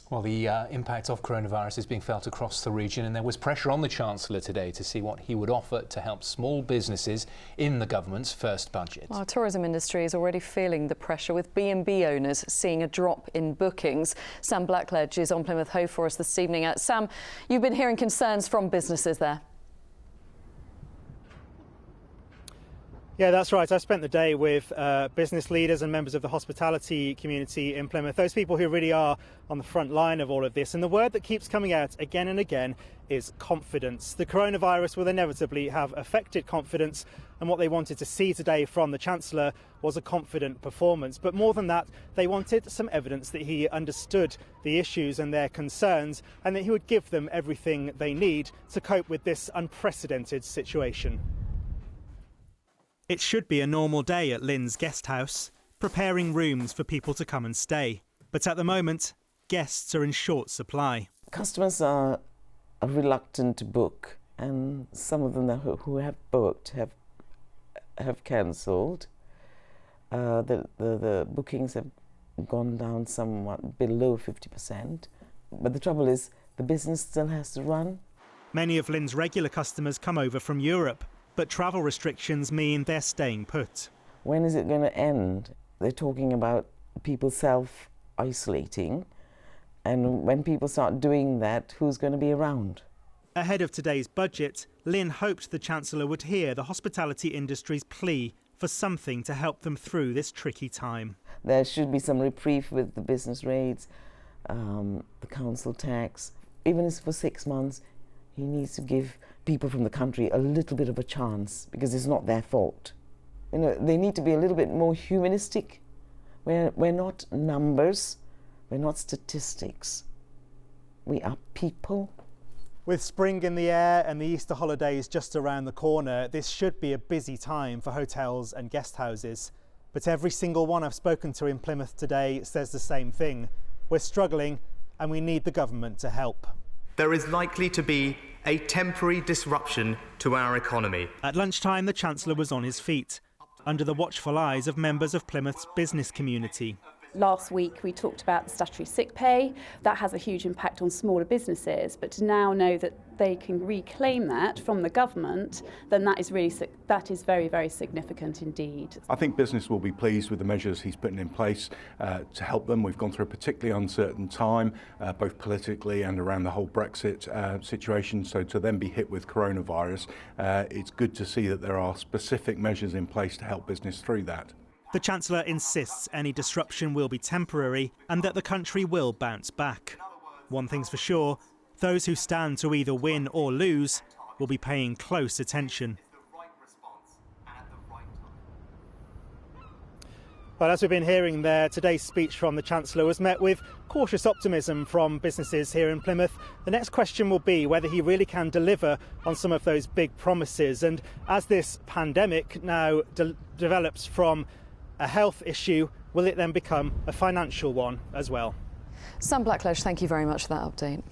Well, the impact of coronavirus is being felt across the region, and there was pressure on the Chancellor today to see what he would offer to help small businesses in the government's first budget. Our tourism industry is already feeling the pressure, with B&B owners seeing a drop in bookings. Sam Blackledge is on Plymouth Hoe for us this evening. Sam, you've been hearing concerns from businesses there. Yeah, that's right. I spent the day with business leaders and members of the hospitality community in Plymouth, those people who really are on the front line of all of this. And the word that keeps coming out again and again is confidence. The coronavirus will inevitably have affected confidence, and what they wanted to see today from the Chancellor was a confident performance. But more than that, they wanted some evidence that he understood the issues and their concerns, and that he would give them everything they need to cope with this unprecedented situation. It should be a normal day at Lynn's Guest House, preparing rooms for people to come and stay. But at the moment, guests are in short supply. Customers are reluctant to book, and some of them who have booked have cancelled. The bookings have gone down somewhat below 50%. But the trouble is, the business still has to run. Many of Lynn's regular customers come over from Europe, but travel restrictions mean they're staying put. When is it going to end? They're talking about people self-isolating, and when people start doing that, who's going to be around? Ahead of today's budget, Lynn hoped the Chancellor would hear the hospitality industry's plea for something to help them through this tricky time. There should be some reprieve with the business rates, the council tax. Even if it's for 6 months, he needs to give people from the country a little bit of a chance, because it's not their fault. You know, they need to be a little bit more humanistic. We're not numbers, we're not statistics. We are people. With spring in the air and the Easter holidays just around the corner, this should be a busy time for hotels and guest houses. But every single one I've spoken to in Plymouth today says the same thing. We're struggling and we need the government to help. There is likely to be a temporary disruption to our economy. At lunchtime, the Chancellor was on his feet, under the watchful eyes of members of Plymouth's business community. Last week we talked about the statutory sick pay. That has a huge impact on smaller businesses, but to now know that they can reclaim that from the government, then that is very, very significant indeed. I think business will be pleased with the measures he's putting in place to help them. We've gone through a particularly uncertain time, both politically and around the whole Brexit situation. So to then be hit with coronavirus, it's good to see that there are specific measures in place to help business through that. The Chancellor insists any disruption will be temporary and that the country will bounce back. One thing's for sure, those who stand to either win or lose will be paying close attention. Well, as we've been hearing there, today's speech from the Chancellor was met with cautious optimism from businesses here in Plymouth. The next question will be whether he really can deliver on some of those big promises. And as this pandemic now develops from a health issue, will it then become a financial one as well? Sam Blackledge, thank you very much for that update.